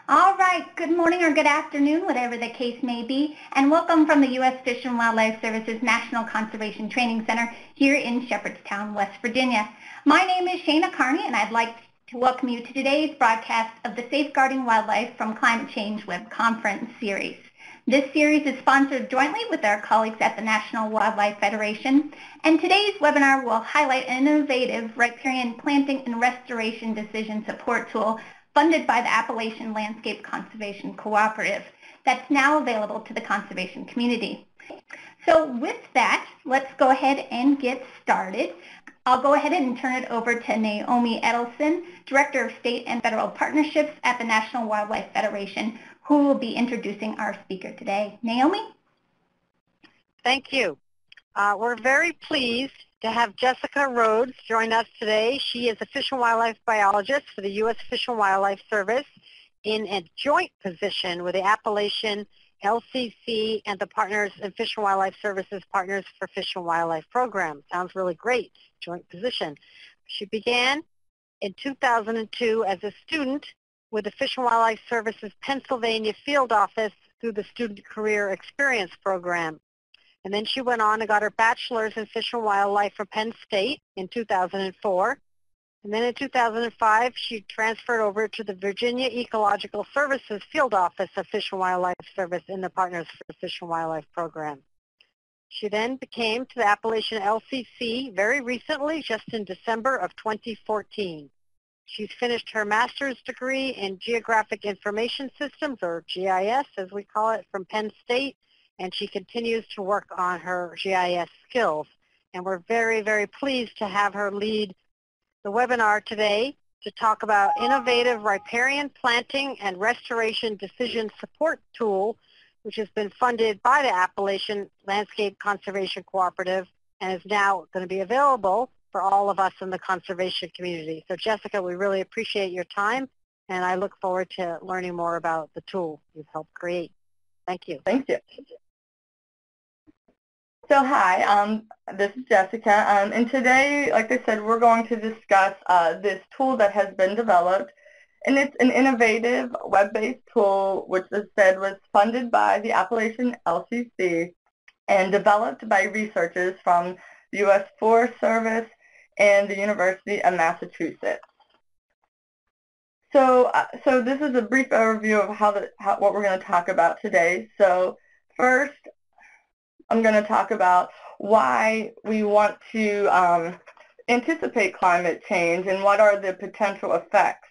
All right, good morning or good afternoon, whatever the case may be, and welcome from the U.S. Fish and Wildlife Service's National Conservation Training Center here in Shepherdstown, West Virginia. My name is Shana Carney, and I'd like to welcome you to today's broadcast of the Safeguarding Wildlife from Climate Change web conference series. This series is sponsored jointly with our colleagues at the National Wildlife Federation, and today's webinar will highlight an innovative riparian planting and restoration decision support tool funded by the Appalachian Landscape Conservation Cooperative that's now available to the conservation community. So with that, let's go ahead and get started. I'll go ahead and turn it over to Naomi Edelson, Director of State and Federal Partnerships at the National Wildlife Federation, who will be introducing our speaker today. Naomi? Thank you. We're very pleased to have Jessica Rhodes join us today. She is a fish and wildlife biologist for the U.S. Fish and Wildlife Service in a joint position with the Appalachian LCC and the Partners in Fish and Wildlife Services Partners for Fish and Wildlife Program. Sounds really great, joint position. She began in 2002 as a student with the Fish and Wildlife Services Pennsylvania Field Office through the Student Career Experience Program. And then she went on and got her bachelor's in Fish and Wildlife from Penn State in 2004. And then in 2005, she transferred over to the Virginia Ecological Services Field Office of Fish and Wildlife Service in the Partners for Fish and Wildlife Program. She then came to the Appalachian LCC very recently, just in December of 2014. She's finished her master's degree in Geographic Information Systems, or GIS as we call it, from Penn State, and she continues to work on her GIS skills. And we're very, very pleased to have her lead the webinar today to talk about innovative riparian planting and restoration decision support tool, which has been funded by the Appalachian Landscape Conservation Cooperative and is now going to be available for all of us in the conservation community. So Jessica, we really appreciate your time, and I look forward to learning more about the tool you've helped create. Thank you. Thank you. So hi, this is Jessica, and today, like I said, we're going to discuss this tool that has been developed, and it's an innovative web-based tool which, as said, was funded by the Appalachian LCC and developed by researchers from the U.S. Forest Service and the University of Massachusetts. So this is a brief overview of what we're going to talk about today. So first, I'm going to talk about why we want to anticipate climate change and what are the potential effects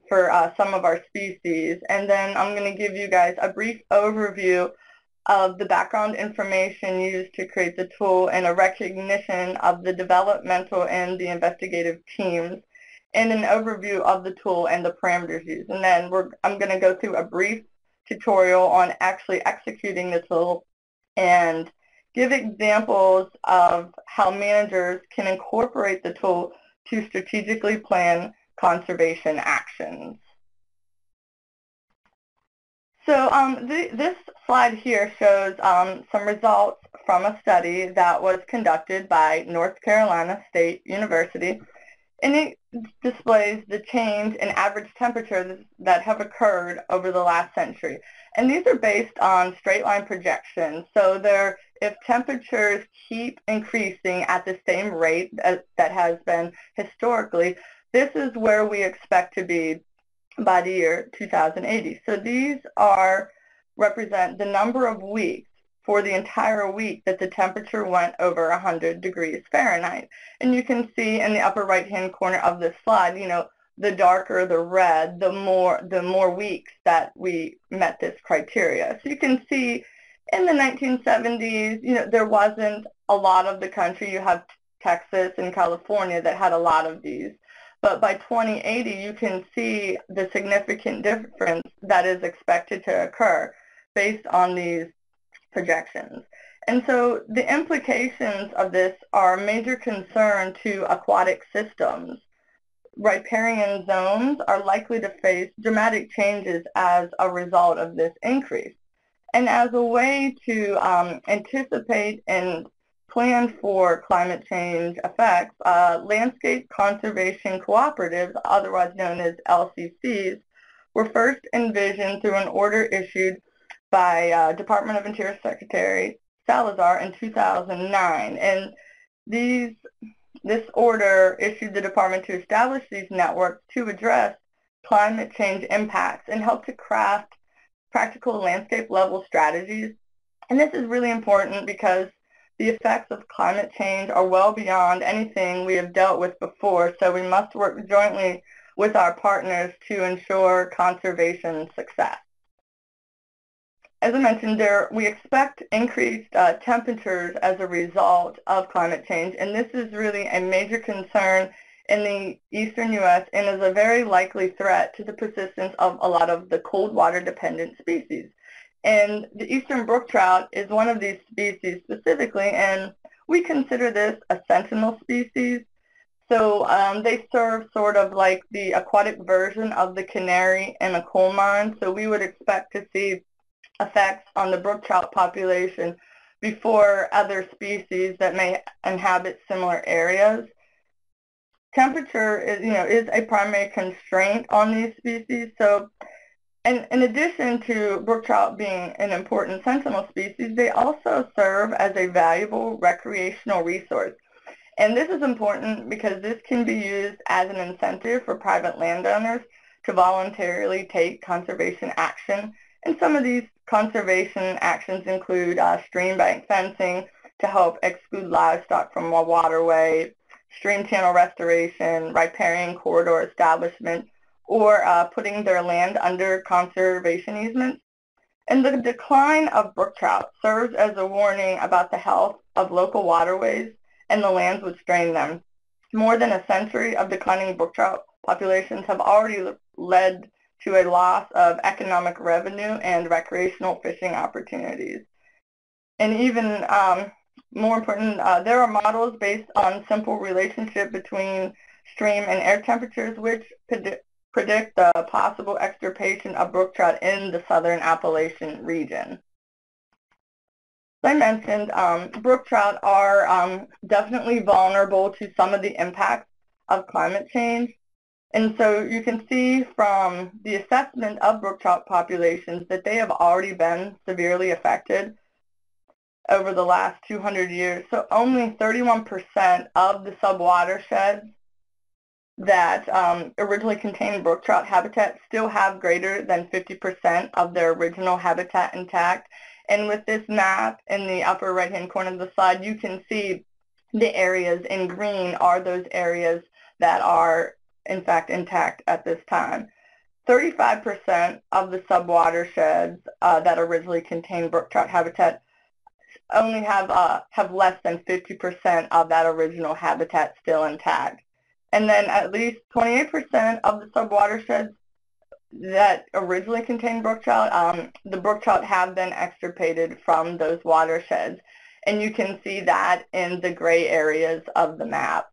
for some of our species. And then I'm going to give you guys a brief overview of the background information used to create the tool and a recognition of the developmental and the investigative teams, and an overview of the tool and the parameters used. And then I'm going to go through a brief tutorial on actually executing the tool and give examples of how managers can incorporate the tool to strategically plan conservation actions. So this slide here shows some results from a study that was conducted by North Carolina State University, and it displays the change in average temperatures that have occurred over the last century. And these are based on straight line projections. So if temperatures keep increasing at the same rate that has been historically, this is where we expect to be by the year 2080. So these represent the number of weeks for the entire week that the temperature went over 100 degrees Fahrenheit. And you can see in the upper right-hand corner of this slide, the darker the red, the more weeks that we met this criteria. So you can see in the 1970s, there wasn't a lot of the country. You have Texas and California that had a lot of these. But by 2080, you can see the significant difference that is expected to occur based on these projections. And so the implications of this are a major concern to aquatic systems. Riparian zones are likely to face dramatic changes as a result of this increase. And as a way to anticipate and plan for climate change effects, landscape conservation cooperatives, otherwise known as LCCs, were first envisioned through an order issued by Department of Interior Secretary Salazar in 2009. And this order issued the department to establish these networks to address climate change impacts and help to craft practical landscape level strategies. And this is really important because the effects of climate change are well beyond anything we have dealt with before, so we must work jointly with our partners to ensure conservation success. As I mentioned, we expect increased temperatures as a result of climate change, and this is really a major concern in the eastern U.S. and is a very likely threat to the persistence of a lot of the cold water dependent species. And the eastern brook trout is one of these species specifically, and we consider this a sentinel species. So they serve sort of like the aquatic version of the canary in a coal mine, so we would expect to see effects on the brook trout population before other species that may inhabit similar areas. Temperature is a primary constraint on these species. So in addition to brook trout being an important sentinel species, they also serve as a valuable recreational resource. And this is important because this can be used as an incentive for private landowners to voluntarily take conservation action. And some of these conservation actions include stream bank fencing to help exclude livestock from a waterway, stream channel restoration, riparian corridor establishment, or putting their land under conservation easements. And the decline of brook trout serves as a warning about the health of local waterways and the lands which drain them. More than a century of declining brook trout populations have already led to a loss of economic revenue and recreational fishing opportunities. And even more important, there are models based on simple relationship between stream and air temperatures which predict the possible extirpation of brook trout in the southern Appalachian region. As I mentioned, brook trout are definitely vulnerable to some of the impacts of climate change. And so you can see from the assessment of brook trout populations that they have already been severely affected over the last 200 years. So only 31% of the subwatersheds that originally contained brook trout habitat still have greater than 50% of their original habitat intact. And with this map in the upper right-hand corner of the slide, you can see the areas in green are those areas that are in fact intact at this time. 35% of the subwatersheds that originally contained brook trout habitat only have less than 50% of that original habitat still intact. And then at least 28% of the subwatersheds that originally contained brook trout, the brook trout have been extirpated from those watersheds. And you can see that in the gray areas of the map.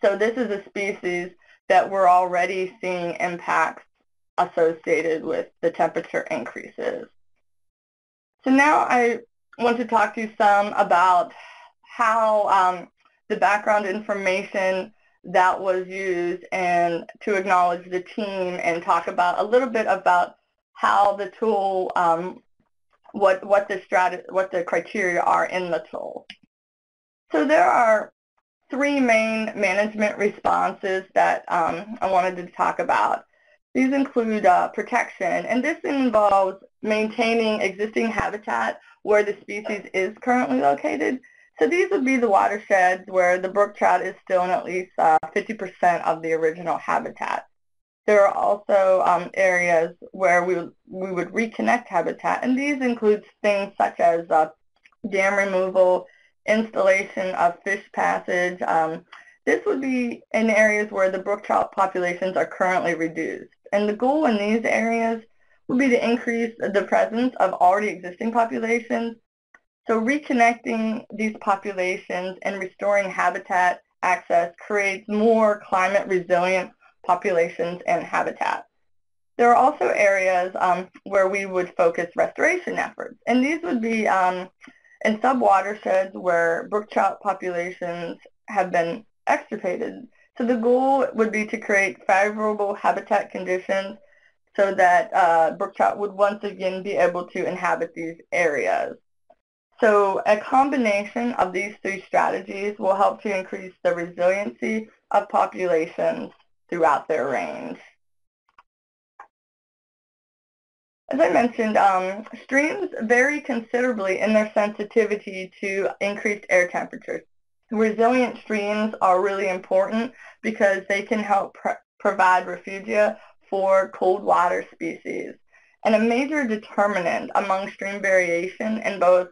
So this is a species that we're already seeing impacts associated with the temperature increases. So now I want to talk to you some about how the background information that was used and to acknowledge the team and talk about a little bit about how the tool, what the criteria are in the tool. So there are three main management responses that I wanted to talk about. These include protection, and this involves maintaining existing habitat where the species is currently located. So these would be the watersheds where the brook trout is still in at least 50% of the original habitat. There are also areas where we would reconnect habitat, and these include things such as dam removal, installation of fish passage. This would be in areas where the brook trout populations are currently reduced. And the goal in these areas would be to increase the presence of already existing populations. So reconnecting these populations and restoring habitat access creates more climate resilient populations and habitat. There are also areas where we would focus restoration efforts. And these would be in subwatersheds where brook trout populations have been extirpated. So the goal would be to create favorable habitat conditions so that brook trout would once again be able to inhabit these areas. So a combination of these three strategies will help to increase the resiliency of populations throughout their range. As I mentioned, streams vary considerably in their sensitivity to increased air temperatures. Resilient streams are really important because they can help provide refugia for cold water species. And a major determinant among stream variation in both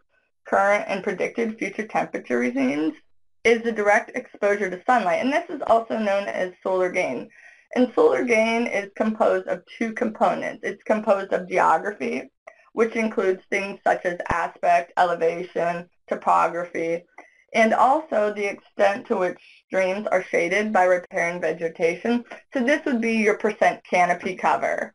current and predicted future temperature regimes is the direct exposure to sunlight, and this is also known as solar gain. And solar gain is composed of two components. It's composed of geography, which includes things such as aspect, elevation, topography, and also the extent to which streams are shaded by riparian vegetation. So this would be your percent canopy cover.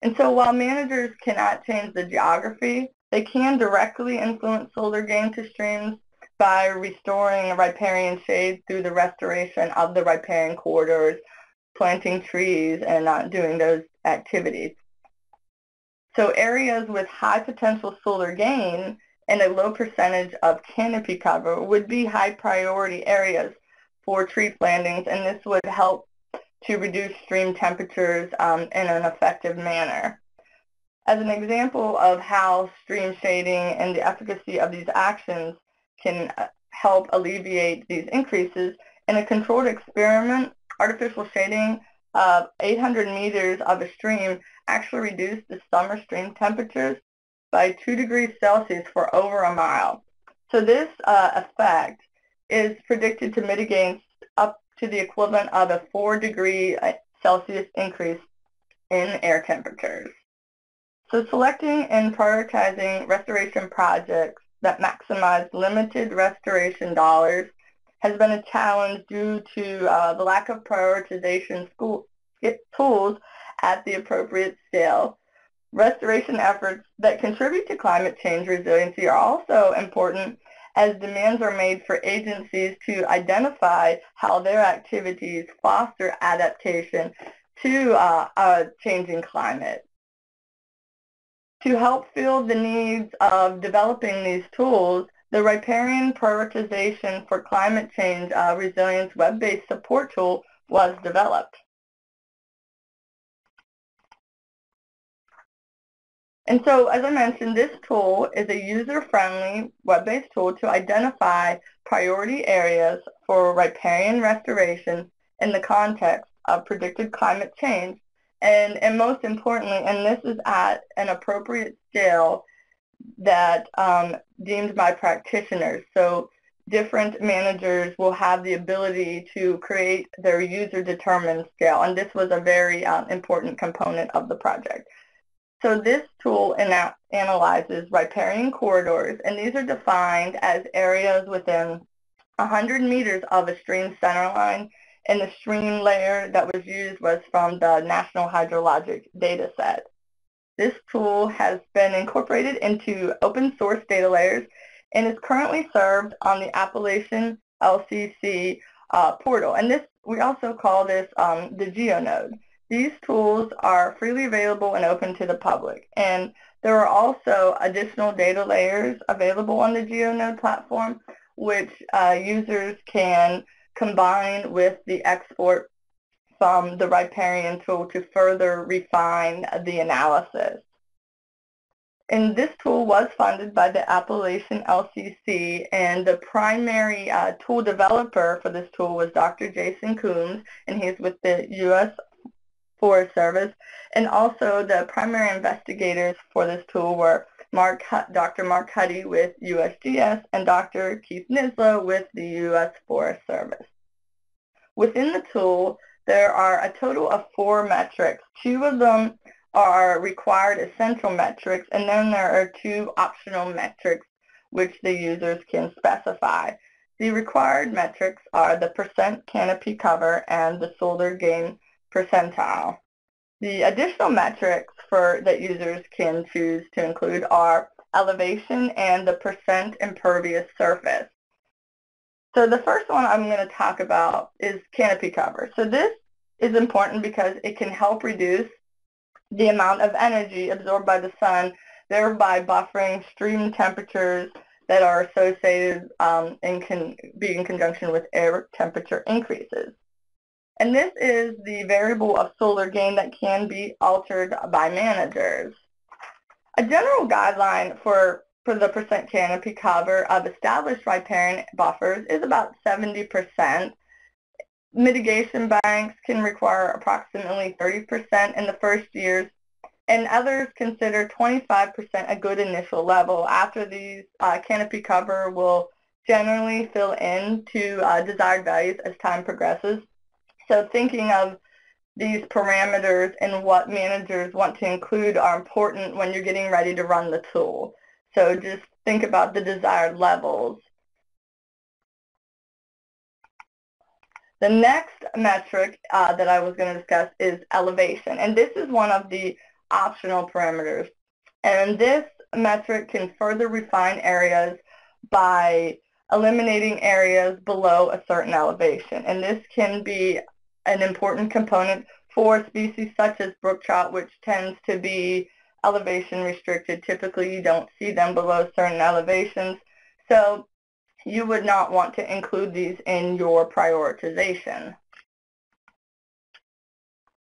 And so while managers cannot change the geography, they can directly influence solar gain to streams by restoring riparian shade through the restoration of the riparian corridors, planting trees, and doing those activities. So areas with high potential solar gain and a low percentage of canopy cover would be high priority areas for tree plantings, and this would help to reduce stream temperatures in an effective manner. As an example of how stream shading and the efficacy of these actions can help alleviate these increases, in a controlled experiment, artificial shading of 800 meters of a stream actually reduced the summer stream temperatures by 2 degrees Celsius for over a mile. So this effect is predicted to mitigate up to the equivalent of a 4-degree Celsius increase in air temperatures. So selecting and prioritizing restoration projects that maximize limited restoration dollars has been a challenge due to the lack of prioritization tools at the appropriate scale. Restoration efforts that contribute to climate change resiliency are also important as demands are made for agencies to identify how their activities foster adaptation to a changing climate. To help fill the needs of developing these tools, the Riparian Prioritization for Climate Change Resilience web-based support tool was developed. And so, as I mentioned, this tool is a user-friendly web-based tool to identify priority areas for riparian restoration in the context of predicted climate change, and most importantly, and this is at an appropriate scale that deemed by practitioners. So different managers will have the ability to create their user-determined scale, and this was a very important component of the project. So this tool analyzes riparian corridors, and these are defined as areas within 100 meters of a stream centerline, and the stream layer that was used was from the National Hydrologic Data Set. This tool has been incorporated into open source data layers and is currently served on the Appalachian LCC portal. And this, we also call this the GeoNode. These tools are freely available and open to the public. And there are also additional data layers available on the GeoNode platform, which users can combine with the export from the Riparian tool to further refine the analysis. And this tool was funded by the Appalachian LCC, and the primary tool developer for this tool was Dr. Jason Coombs, and he's with the U.S. Forest Service. And also the primary investigators for this tool were Dr. Mark Huddy with USGS and Dr. Keith Nislow with the U.S. Forest Service. Within the tool, there are a total of 4 metrics. 2 of them are required essential metrics, and then there are 2 optional metrics which the users can specify. The required metrics are the percent canopy cover and the solar gain percentile. The additional metrics that users can choose to include are elevation and the percent impervious surface. So the first one I'm going to talk about is canopy cover. So this is important because it can help reduce the amount of energy absorbed by the sun, thereby buffering stream temperatures that are associated and can be in conjunction with air temperature increases. And this is the variable of solar gain that can be altered by managers. A general guideline for the percent canopy cover of established riparian buffers is about 70%. Mitigation banks can require approximately 30% in the first years, and others consider 25% a good initial level. After these, canopy cover will generally fill in to desired values as time progresses. So thinking of these parameters and what managers want to include are important when you're getting ready to run the tool. So just think about the desired levels. The next metric that I was going to discuss is elevation, and this is one of the optional parameters. And this metric can further refine areas by eliminating areas below a certain elevation, and this can be an important component for species such as brook trout, which tends to be elevation restricted. Typically, you don't see them below certain elevations, so you would not want to include these in your prioritization.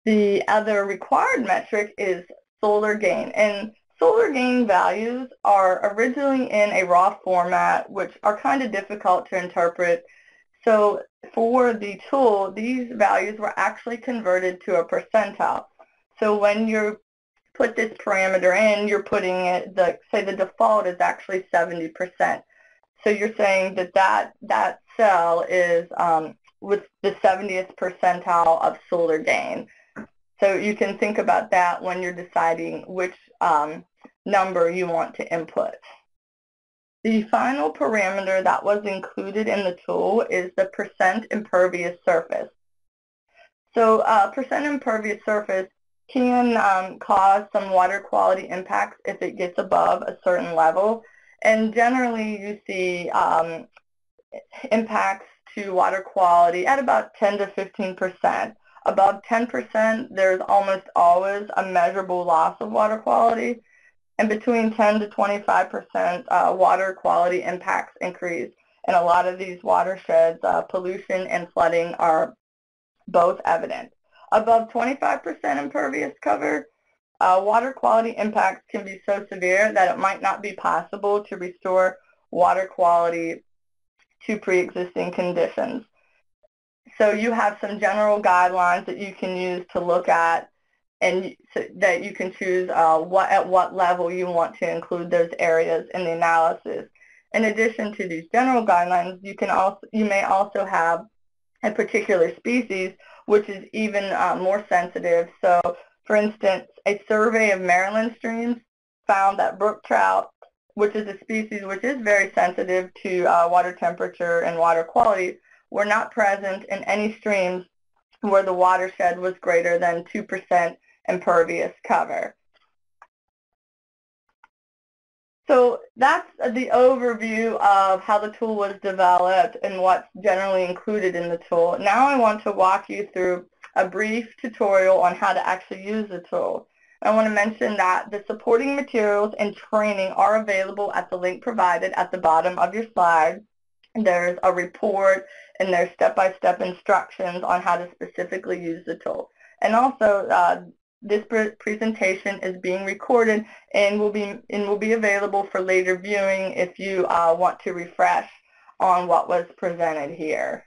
The other required metric is solar gain, and solar gain values are originally in a raw format, which are kind of difficult to interpret. So for the tool, these values were actually converted to a percentile. So when you put this parameter in, you're putting it, say the default is actually 70%. So you're saying that cell is with the 70th percentile of solar gain. So you can think about that when you're deciding which number you want to input. The final parameter that was included in the tool is the percent impervious surface. So percent impervious surface can cause some water quality impacts if it gets above a certain level. And generally you see impacts to water quality at about 10 to 15%. Above 10%, there's almost always a measurable loss of water quality. And between 10 to 25%, water quality impacts increase. And a lot of these watersheds, pollution and flooding are both evident. Above 25% impervious cover, water quality impacts can be so severe that it might not be possible to restore water quality to pre-existing conditions. So you have some general guidelines that you can use to look at, and so that you can choose at what level you want to include those areas in the analysis. In addition to these general guidelines, you may also have a particular species which is even more sensitive. So for instance, a survey of Maryland streams found that brook trout, which is a species which is very sensitive to water temperature and water quality, were not present in any streams where the watershed was greater than 2% impervious cover. So that's the overview of how the tool was developed and what's generally included in the tool. Now I want to walk you through a brief tutorial on how to actually use the tool. I want to mention that the supporting materials and training are available at the link provided at the bottom of your slide. There's a report and there's step-by-step instructions on how to specifically use the tool. And also, this presentation is being recorded and will be available for later viewing if you want to refresh on what was presented here.